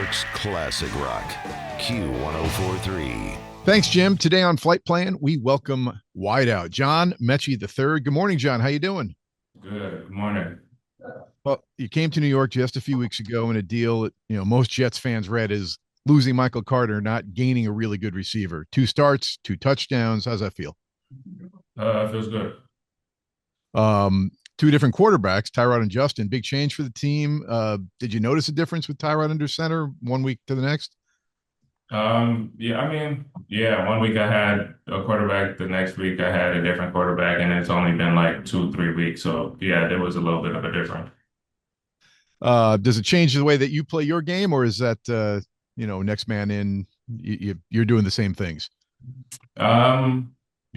York's classic rock, Q1043. Thanks, Jim. Today on Flight Plan, we welcome wideout John Metchie III. Good morning, John. How you doing? Good morning. Well, you came to New York just a few weeks ago in a deal that most Jets fans read as losing Michael Carter, not gaining a really good receiver. 2 starts, 2 touchdowns. How's that feel? Feels good. 2 different quarterbacks, Tyrod and Justin. Big change for the team. Did you notice a difference with Tyrod under center one week to the next? Yeah, 1 week I had a quarterback, the next week I had a different quarterback, and it's only been like 2, 3 weeks. So yeah, there was a little bit of a difference. Does it change the way that you play your game, or is that next man in? You're doing the same things.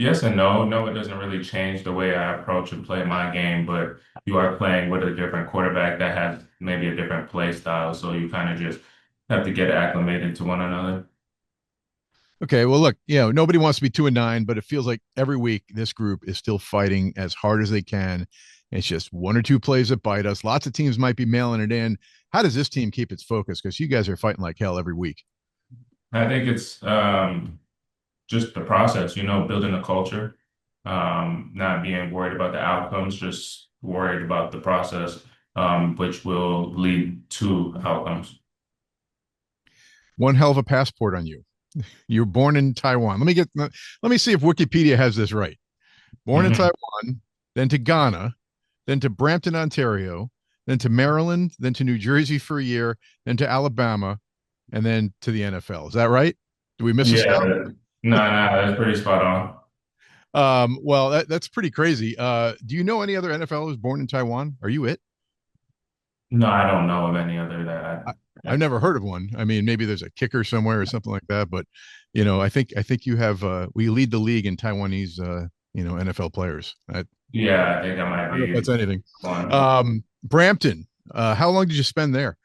Yes and no. No, it doesn't really change the way I approach and play my game, but you are playing with a different quarterback that has maybe a different play style, so you kind of just have to get acclimated to one another. Okay, well, look, nobody wants to be 2-9, but it feels like every week this group is still fighting as hard as they can. It's just 1 or 2 plays that bite us. Lots of teams might be mailing it in. How does this team keep its focus? Because you guys are fighting like hell every week. I think it's just the process, building a culture, not being worried about the outcomes, just worried about the process, which will lead to outcomes. One hell of a passport on you. You're born in Taiwan. Let me see if Wikipedia has this right. Born in Taiwan, then to Ghana, then to Brampton, Ontario, then to Maryland, then to New Jersey for a year, then to Alabama, and then to the NFL. Is that right? Do we miss a step? No, that's pretty spot on. Well, that's pretty crazy. Do you know any other NFLers born in Taiwan? Are you it? No, I don't know of any other that I've never heard of one. I mean, maybe there's a kicker somewhere or something like that, but I think you have we lead the league in Taiwanese NFL players. Yeah, I think I might I don't know if that's anything. one. Brampton, how long did you spend there?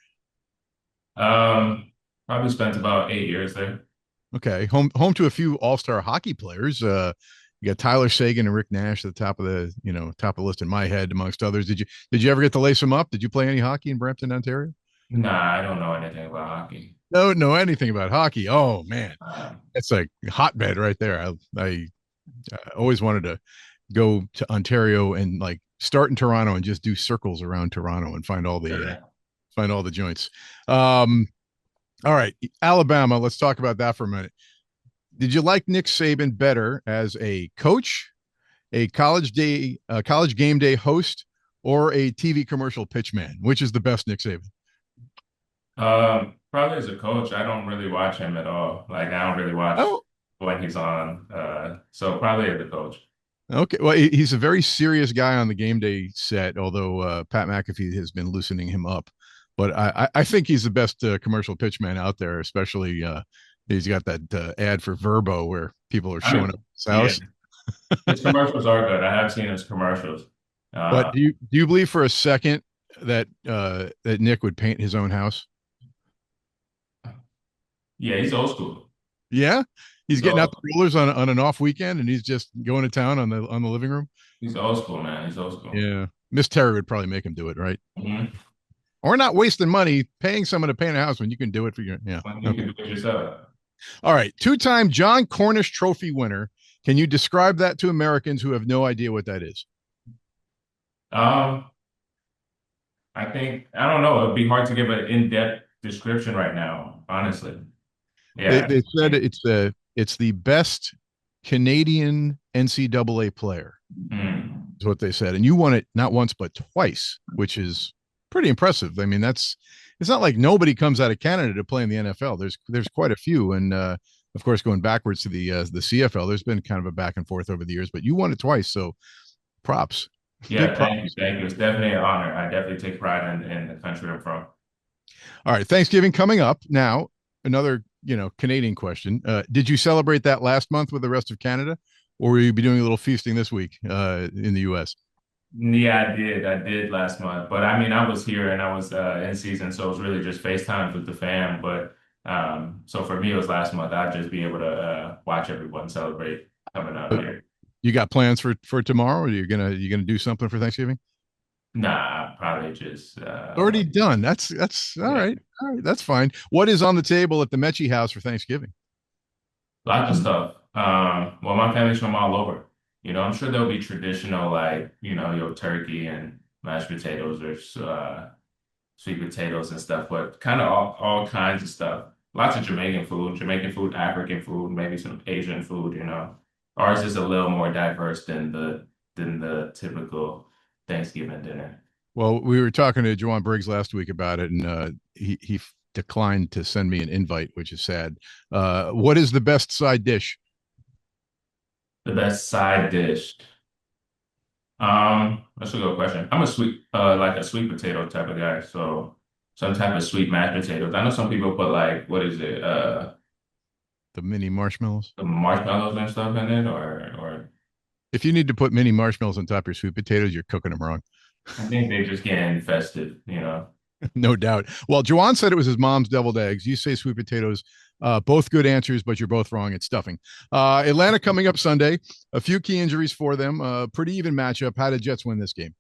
Probably spent about 8 years there. Okay, home to a few all-star hockey players. You got Tyler Sagan and Rick Nash at the top of the list in my head, amongst others. Did you ever get to lace them up? Did you play any hockey in Brampton, Ontario? Nah, I don't know anything about hockey. Don't know anything about hockey. Oh man, it's like hotbed right there. I always wanted to go to Ontario and like start in Toronto and just do circles around Toronto and find all the joints. All right, Alabama. Let's talk about that for a minute. Did you like Nick Saban better as a coach, a college game day host, or a TV commercial pitchman? Which is the best Nick Saban? Probably as a coach. I don't really watch him at all. Like I don't really watch when he's on. So probably as a coach. Okay. Well, he's a very serious guy on the game day set, although Pat McAfee has been loosening him up. But I think he's the best commercial pitchman out there, especially he's got that ad for Verbo where people are showing up at his house. Yeah. His commercials are good. I have seen his commercials. But do you believe for a second that that Nick would paint his own house? Yeah, he's old school. Yeah, he's getting out the rollers on an off weekend, and he's just going to town on the living room. He's old school, man. He's old school. Yeah, Miss Terry would probably make him do it, right? Mm-hmm. Or not wasting money paying someone to paint a house when you can do it for your When you can do it yourself. All right, 2-time John Cornish Trophy winner. Can you describe that to Americans who have no idea what that is? I don't know. It'd be hard to give an in-depth description right now, honestly. Yeah. They said it's the best Canadian NCAA player. Is what they said. And you won it not once but twice, which is pretty impressive. I mean, it's not like nobody comes out of Canada to play in the NFL. There's quite a few. And of course, going backwards to the CFL, there's been kind of a back and forth over the years, but you won it twice. So props. Yeah, thank you. It's definitely an honor. I definitely take pride in the country I'm from. All right, Thanksgiving coming up. Now, another, Canadian question. Did you celebrate that last month with the rest of Canada, or will you be doing a little feasting this week in the U.S.? Yeah, I did last month. But I mean, I was here and I was in season, so it was really just FaceTime with the fam. But so for me, it was last month. I'd just be able to watch everyone celebrate coming out here. You got plans for tomorrow? Or you gonna do something for Thanksgiving? Nah, probably just Already done. That's all yeah, right. All right, that's fine. What is on the table at the Metchie house for Thanksgiving? lots of stuff. Well, my family's from all over. I'm sure there'll be traditional like your turkey and mashed potatoes or sweet potatoes and stuff, but kind of all kinds of stuff. Lots of Jamaican food, African food, maybe some Asian food. Ours is a little more diverse than the typical Thanksgiving dinner. Well, we were talking to Juwan Briggs last week about it, and he declined to send me an invite, which is sad. What is the best side dish? The best side dish. That's a good question. I'm like a sweet potato type of guy, so some type of sweet mashed potatoes. I know some people put like, what is it, The mini marshmallows. the marshmallows and stuff in it, or If you need to put mini marshmallows on top of your sweet potatoes, you're cooking them wrong. I think they just get infested. No doubt. Well, Juwan said it was his mom's deviled eggs. You say sweet potatoes. Both good answers, but you're both wrong. It's stuffing. Atlanta coming up Sunday. A few key injuries for them. Pretty even matchup. How did Jets win this game?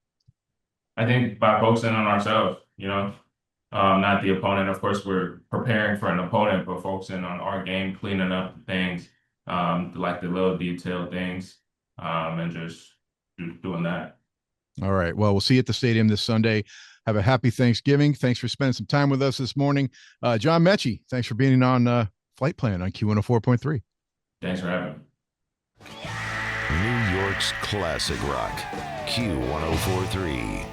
I think by focusing on ourselves, not the opponent. Of course, we're preparing for an opponent, but focusing on our game, cleaning up things, like the little detailed things, and just doing that. All right. Well, we'll see you at the stadium this Sunday. Have a happy Thanksgiving. Thanks for spending some time with us this morning. John Metchie, thanks for being on Flight Plan on Q104.3. Thanks for having me. New York's classic rock, Q1043.